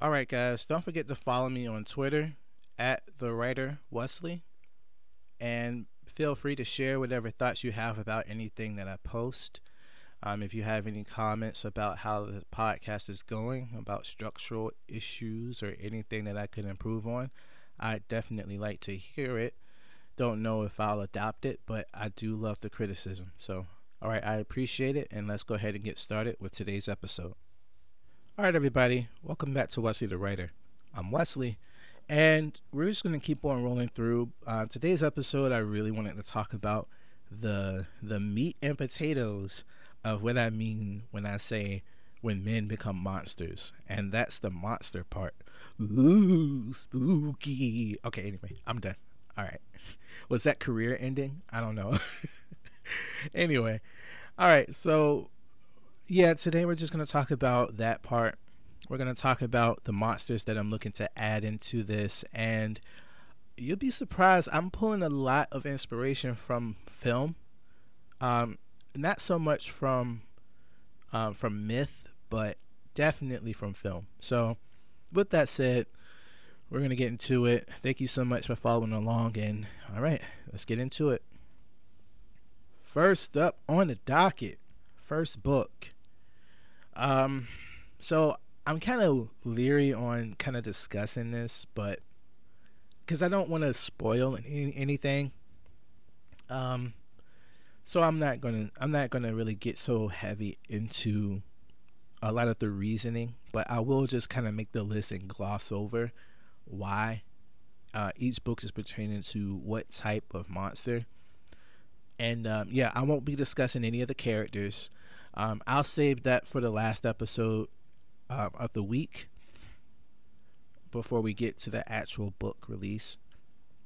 All right, guys, don't forget to follow me on Twitter at the writer Wesley, and feel free to share whatever thoughts you have about anything that I post. If you have any comments about how the podcast is going, about structural issues or anything that I could improve on, I'd definitely like to hear it. Don't know if I'll adopt it, but I do love the criticism. So, all right, I appreciate it, and let's go ahead and get started with today's episode. All right, everybody, welcome back to Wesley the Writer. I'm Wesley, and we're just going to keep on rolling through. Today's episode, I really wanted to talk about the meat and potatoes of what I mean when I say when men become monsters, and that's the monster part. Ooh, spooky. Okay, anyway, I'm done. All right. Was that career ending? I don't know. Anyway, all right, so yeah, today we're just going to talk about that part. We're going to talk about the monsters that I'm looking to add into this, and you'll be surprised. I'm pulling a lot of inspiration from film, not so much from myth, but definitely from film. So, with that said, we're going to get into it. Thank you so much for following along, and all right, let's get into it. First up on the docket, first book. So I'm kind of leery on kind of discussing this, but because I don't want to spoil anything. So I'm not gonna really get so heavy into a lot of the reasoning, but I will just kind of make the list and gloss over why each book is pertaining to what type of monster. And yeah, I won't be discussing any of the characters. I'll save that for the last episode of the week before we get to the actual book release.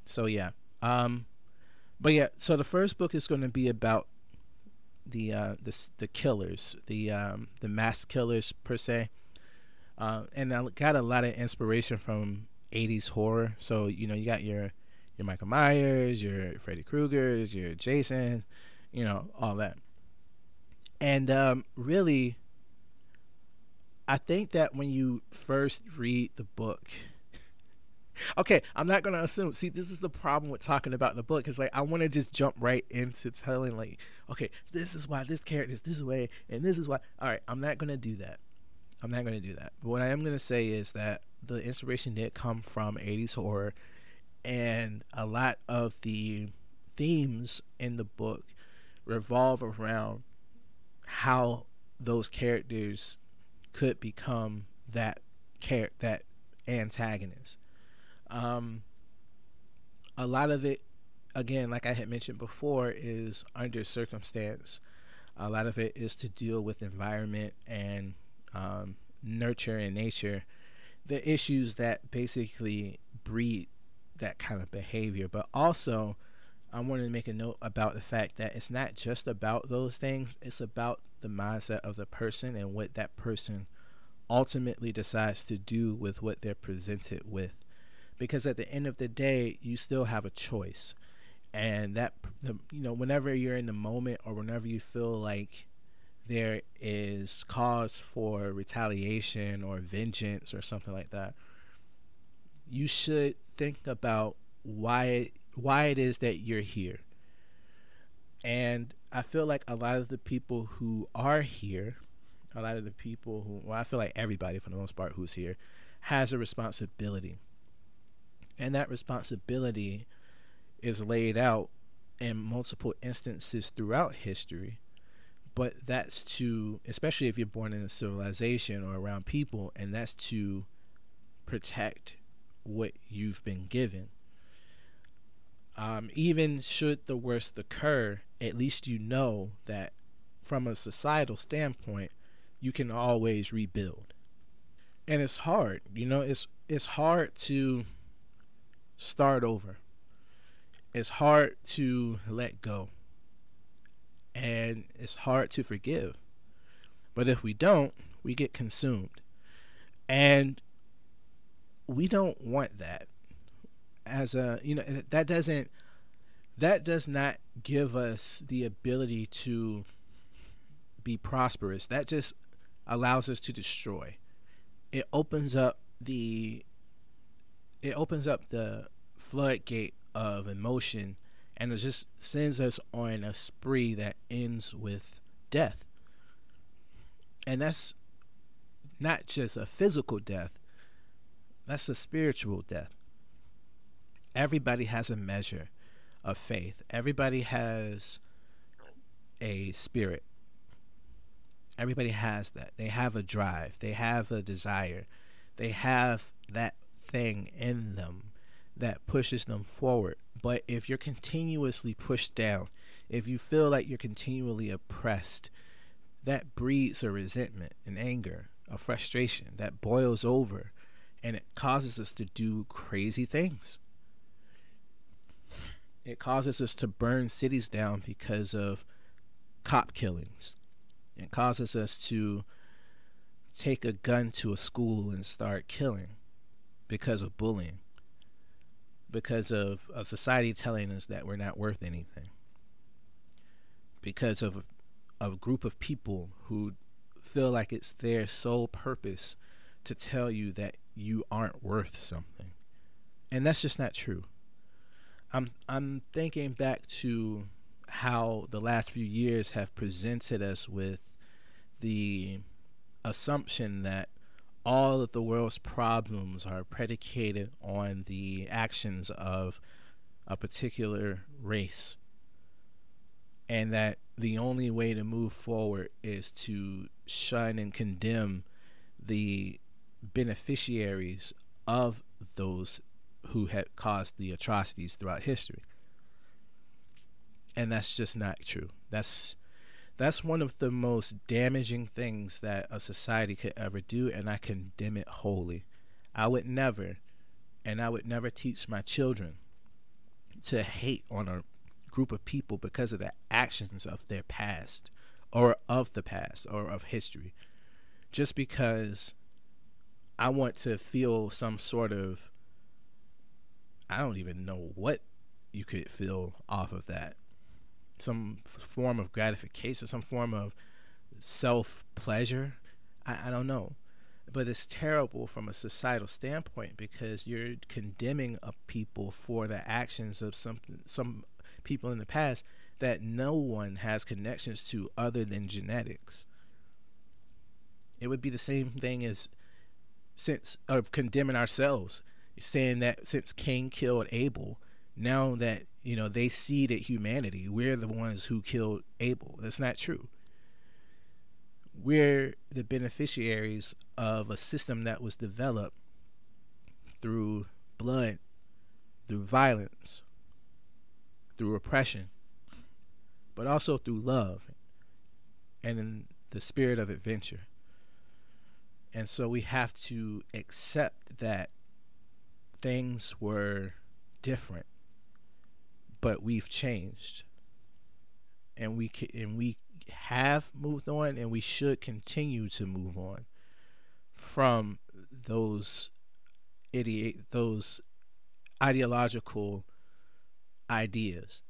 So yeah, but yeah, so the first book is going to be about the killers, the mass killers per se, and I got a lot of inspiration from 80s horror. So you got your Michael Myers, your Freddy Krueger's, your Jason, all that. And really, I think that when you first read the book, okay, I'm not going to assume. See, this is the problem with talking about the book. It's like I want to just jump right into telling, like, okay, this is why this character is this way, and this is why. All right, I'm not going to do that. But what I am going to say is that the inspiration did come from 80s horror, and a lot of the themes in the book revolve around how those characters could become that antagonist. A lot of it, again, like I had mentioned before, is under circumstance. A lot of it is to deal with environment and nurture and nature, the issues that basically breed that kind of behavior. But also, I wanted to make a note about the fact that it's not just about those things, it's about the mindset of the person and what that person ultimately decides to do with what they're presented with. Because at the end of the day, you still have a choice. And that, whenever you're in the moment or whenever you feel like there is cause for retaliation or vengeance or something like that, you should think about why it is that you're here. And I feel like a lot of the people who are here, I feel like everybody for the most part who's here has a responsibility. And that responsibility is laid out in multiple instances throughout history. But that's to, especially if you're born in a civilization or around people, and that's to protect what you've been given. Even should the worst occur, at least you know that from a societal standpoint, you can always rebuild. And it's hard, it's hard to start over. It's hard to let go. And it's hard to forgive. But if we don't, we get consumed. And we don't want that. That does not give us the ability to be prosperous. That just allows us to destroy. It opens up the it opens up the floodgate of emotion, and it just sends us on a spree that ends with death. And that's not just a physical death, that's a spiritual death. Everybody has a measure of faith. Everybody has a spirit. Everybody has that. They have a drive. They have a desire. They have that thing in them that pushes them forward. But if you're continuously pushed down, if you feel like you're continually oppressed, that breeds a resentment, an anger, a frustration that boils over, and it causes us to do crazy things. It causes us to burn cities down because of cop killings. It causes us to take a gun to a school and start killing because of bullying, because of a society telling us that we're not worth anything, because of a group of people who feel like it's their sole purpose to tell you that you aren't worth something. And that's just not true. I'm thinking back to how the last few years have presented us with the assumption that all of the world's problems are predicated on the actions of a particular race, and that the only way to move forward is to shun and condemn the beneficiaries of those who had caused the atrocities throughout history. And that's just not true. That's one of the most damaging things that a society could ever do, and I condemn it wholly. I would never teach my children to hate on a group of people because of the actions of their past, or of the past, or of history. Just because I want to feel some sort of, I don't even know what you could feel off of that. Some form of gratification, some form of self-pleasure. I don't know. But it's terrible from a societal standpoint, because you're condemning a people for the actions of some people in the past that no one has connections to other than genetics. It would be the same thing as condemning ourselves, saying that since Cain killed Abel, now that they seeded humanity, we're the ones who killed Abel. That's not true. We're the beneficiaries of a system that was developed through blood, through violence, through oppression, but also through love and in the spirit of adventure. And so we have to accept that things were different, but we've changed, and we have moved on, and we should continue to move on from those ideological ideas.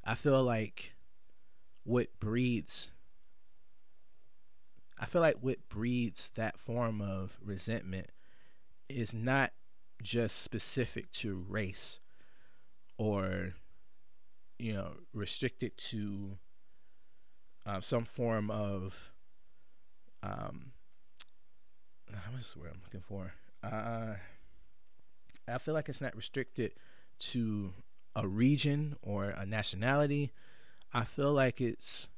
I feel like what breeds that form of resentment is not just specific to race, or restricted to some form of what's the word I'm looking for? I feel like it's not restricted to a region or a nationality. I feel like that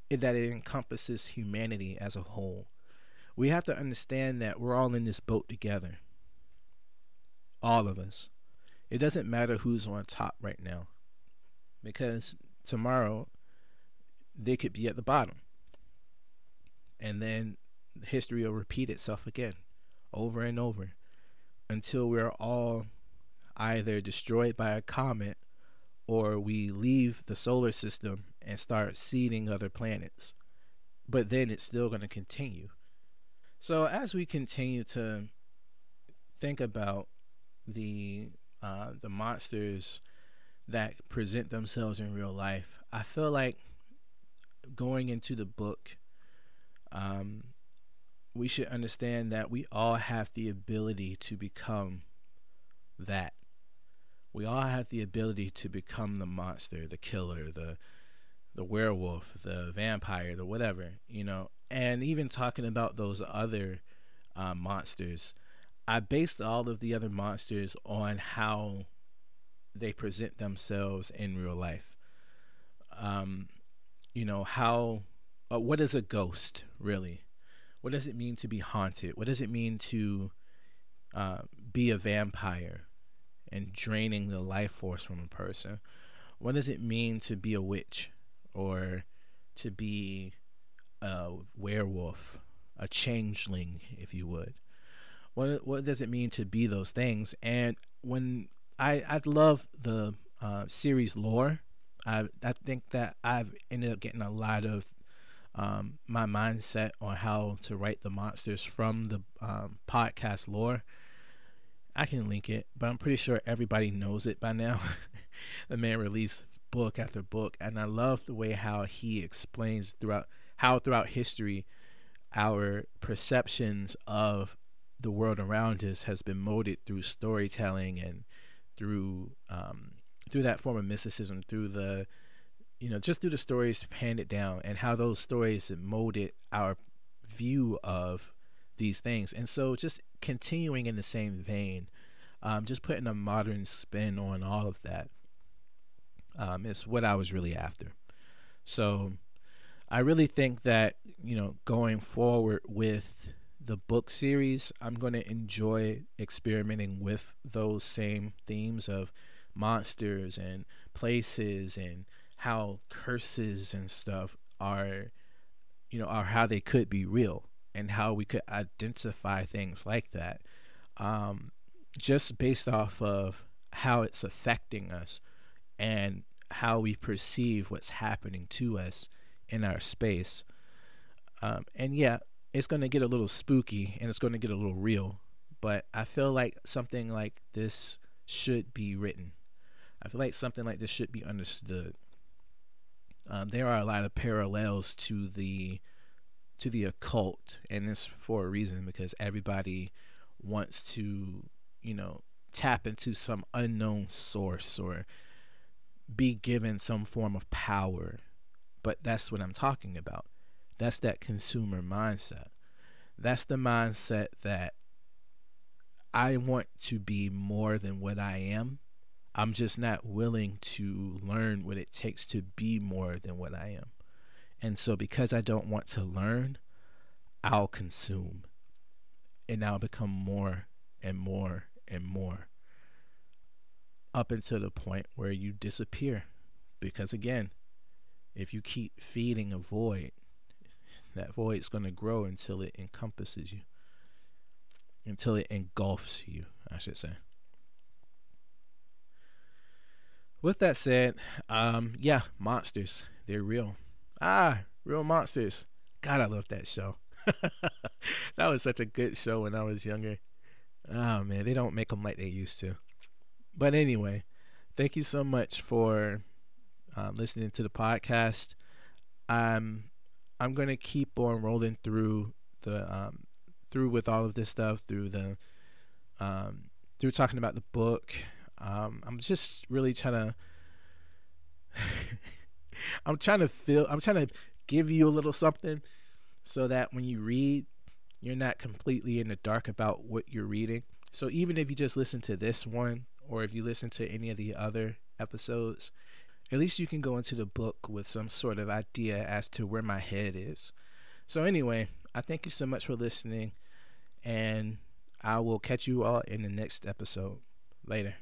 it encompasses humanity as a whole. We have to understand that we're all in this boat together. All of us. It doesn't matter who's on top right now, because tomorrow they could be at the bottom, and then history will repeat itself again, over and over, until we're all either destroyed by a comet, or we leave the solar system and start seeding other planets. But then it's still going to continue. So as we continue to think about the monsters that present themselves in real life, I feel like going into the book, we should understand that we all have the ability to become that. We all have the ability to become the monster, the killer, the werewolf, the vampire, the whatever, you know. And even talking about those other monsters, I based all of the other monsters on how they present themselves in real life. Um, you know, how, what is a ghost really? What does it mean to be haunted? What does it mean to be a vampire and draining the life force from a person? What does it mean to be a witch or to be a werewolf, a changeling, if you would? What does it mean to be those things? And when I love the series lore, I think that I've ended up getting a lot of my mindset on how to write the monsters from the podcast lore. I can link it, but I'm pretty sure everybody knows it by now. The man released book after book, and I love the way how he explains throughout history our perceptions of the world around us has been molded through storytelling and through that form of mysticism, through the, you know, just through the stories handed down, and how those stories have molded our view of these things. And so just continuing in the same vein, just putting a modern spin on all of that is what I was really after. So I really think that, you know, going forward with the book series, I'm going to enjoy experimenting with those same themes of monsters and places and how curses and stuff are, you know, are how they could be real and how we could identify things like that, just based off of how it's affecting us and how we perceive what's happening to us in our space. And yeah, it's going to get a little spooky and it's going to get a little real, but I feel like something like this should be written. I feel like something like this should be understood. There are a lot of parallels to the occult, and it's for a reason, because everybody wants to, you know, tap into some unknown source or be given some form of power. But that's what I'm talking about. That's that consumer mindset. That's the mindset that I want to be more than what I am. I'm just not willing to learn what it takes to be more than what I am. And so because I don't want to learn, I'll consume. And I'll become more and more and more, up until the point where you disappear. Because again, if you keep feeding a void, that void's going to grow until it encompasses you, until it engulfs you, I should say. With that said, yeah, monsters, they're real. Real monsters. God, I love that show. That was such a good show when I was younger. Oh man, they don't make them like they used to. But anyway, thank you so much for listening to the podcast. I'm gonna keep on rolling through the through with all of this stuff, through the through talking about the book. I'm just really trying to I'm trying to give you a little something so that when you read, you're not completely in the dark about what you're reading. So even if you just listen to this one, or if you listen to any of the other episodes, at least you can go into the book with some sort of idea as to where my head is. So anyway, I thank you so much for listening, and I will catch you all in the next episode. Later.